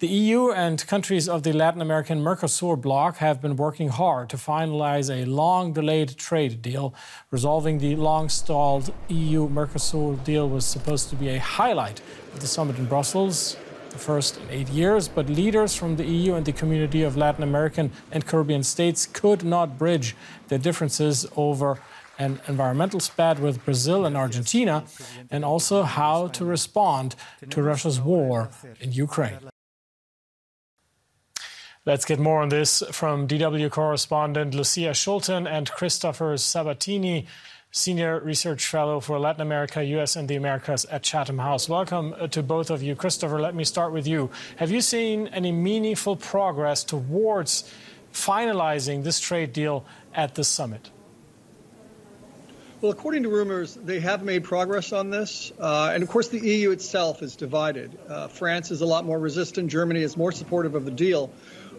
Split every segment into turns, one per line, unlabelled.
The EU and countries of the Latin American Mercosur bloc have been working hard to finalize a long-delayed trade deal. Resolving the long-stalled EU-Mercosur deal was supposed to be a highlight of the summit in Brussels, the first in 8 years, but leaders from the EU and the community of Latin American and Caribbean states could not bridge their differences over an environmental spat with Brazil and Argentina, and also how to respond to Russia's war in Ukraine. Let's get more on this from DW correspondent Lucia Schulten and Christopher Sabatini, Senior Research Fellow for Latin America, US and the Americas at Chatham House. Welcome to both of you. Christopher, let me start with you. Have you seen any meaningful progress towards finalizing this trade deal at the summit?
Well, according to rumors, they have made progress on this. And of course, the EU itself is divided. France is a lot more resistant. Germany is more supportive of the deal.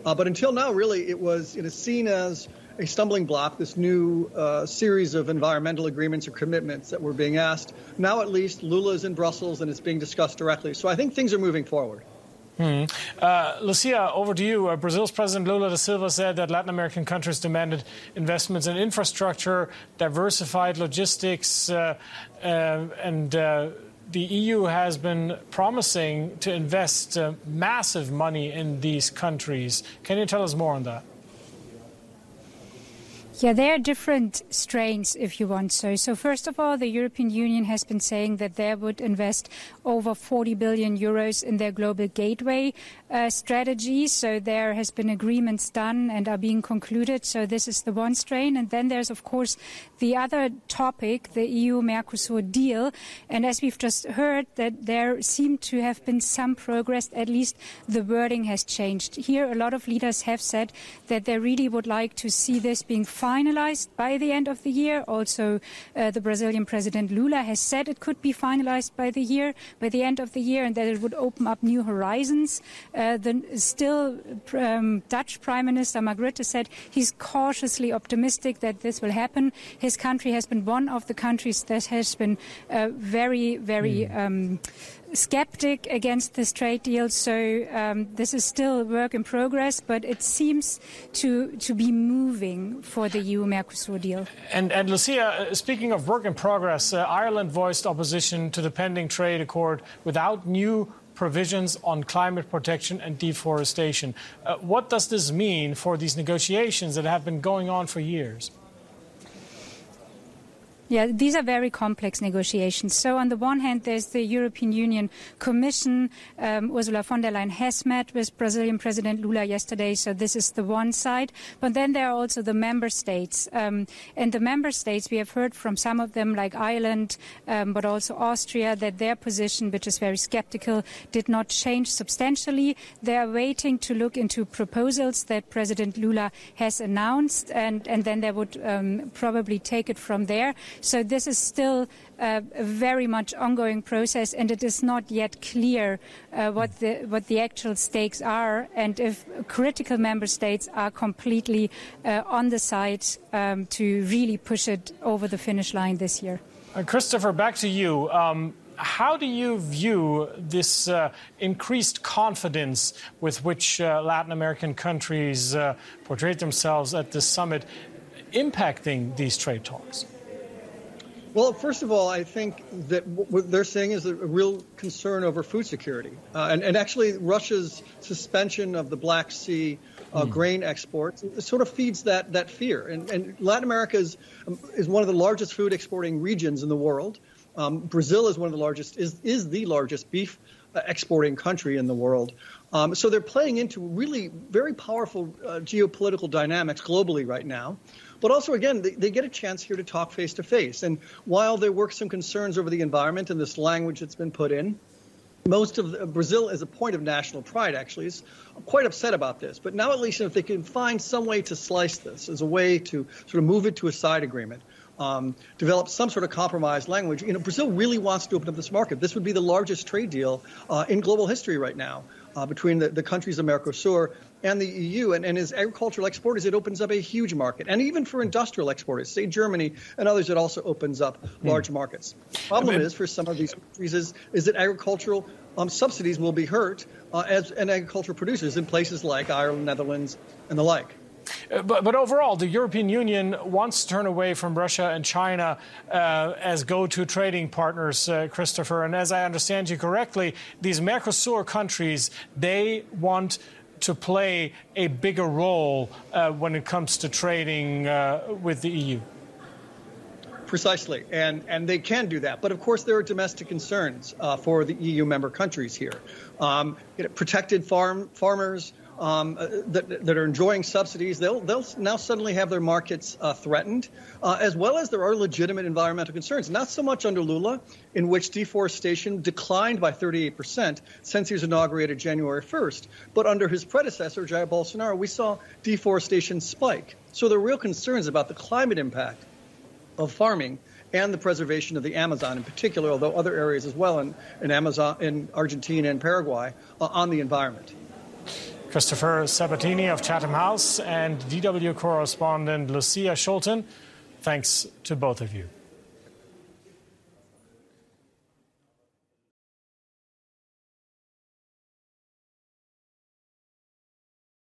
But until now, really, it was seen as a stumbling block, this new series of environmental agreements or commitments that were being asked. Now, at least, Lula is in Brussels and it's being discussed directly. So I think things are moving forward.
Lucia, over to you. Brazil's President Lula da Silva said that Latin American countries demanded investments in infrastructure, diversified logistics, and the EU has been promising to invest massive money in these countries. Can you tell us more on that?
Yeah, there are different strains, if you want so. So first of all, the European Union has been saying that they would invest over 40 billion euros in their global gateway strategy. So there has been agreements done and are being concluded. So this is the one strain. And then there's, of course, the other topic, the eu-Mercosur deal. And as we've just heard, that there seemed to have been some progress, at least the wording has changed. Here, a lot of leaders have said that they really would like to see this being finalized by the end of the year. Also, the Brazilian President Lula has said it could be finalized by the end of the year, and that it would open up new horizons. The Dutch Prime Minister Mark Rutte said he's cautiously optimistic that this will happen. His country has been one of the countries that has been very skeptic against this trade deal. So this is still a work in progress, but it seems to be moving for the EU-Mercosur deal. And
Lucia, speaking of work in progress, Ireland voiced opposition to the pending trade accord without new provisions on climate protection and deforestation. What does this mean for these negotiations that have been going on for years?
Yeah, these are very complex negotiations. So on the one hand, there's the European Union Commission. Ursula von der Leyen has met with Brazilian President Lula yesterday. So this is the one side. But then there are also the member states. And the member states, we have heard from some of them, like Ireland, but also Austria, that their position, which is very skeptical, did not change substantially. They are waiting to look into proposals that President Lula has announced, and then they would probably take it from there. So this is still a very much ongoing process, and it is not yet clear what the actual stakes are, and if critical member states are completely on the side to really push it over the finish line this year.
Christopher, back to you. How do you view this increased confidence with which Latin American countries portrayed themselves at this summit impacting these trade talks?
Well, first of all, I think that what they're saying is a real concern over food security. And actually, Russia's suspension of the Black Sea grain exports sort of feeds that fear. And Latin America is one of the largest food exporting regions in the world. Brazil is one of the largest, is the largest beef exporting country in the world. So they're playing into really very powerful geopolitical dynamics globally right now. But also, again, they get a chance here to talk face to face. And while there were some concerns over the environment and this language that's been put in, most of Brazil, as a point of national pride, actually, is quite upset about this. But now, at least, if they can find some way to slice this as a way to sort of move it to a side agreement, develop some sort of compromise language. Brazil really wants to open up this market. This would be the largest trade deal in global history right now. between the countries of Mercosur and the EU. And as agricultural exporters, it opens up a huge market. And even for industrial exporters, say Germany and others, it also opens up large markets. The problem is for some of these countries is that agricultural subsidies will be hurt and agricultural producers in places like Ireland, Netherlands, and the like.
But overall, the European Union wants to turn away from Russia and China as go-to trading partners, Christopher. And as I understand you correctly, these Mercosur countries, they want to play a bigger role when it comes to trading with the EU.
Precisely, and they can do that. But of course, there are domestic concerns for the EU member countries here. Protected farmers that are enjoying subsidies, they'll now suddenly have their markets threatened, as well as there are legitimate environmental concerns. Not so much under Lula, in which deforestation declined by 38% since he was inaugurated January 1st, but under his predecessor, Jair Bolsonaro, we saw deforestation spike. So there are real concerns about the climate impact of farming and the preservation of the Amazon in particular, although other areas as well in Amazon, in Argentina and Paraguay, on the environment.
Christopher Sabatini of Chatham House and DW correspondent Lucia Schulten, thanks to both of you.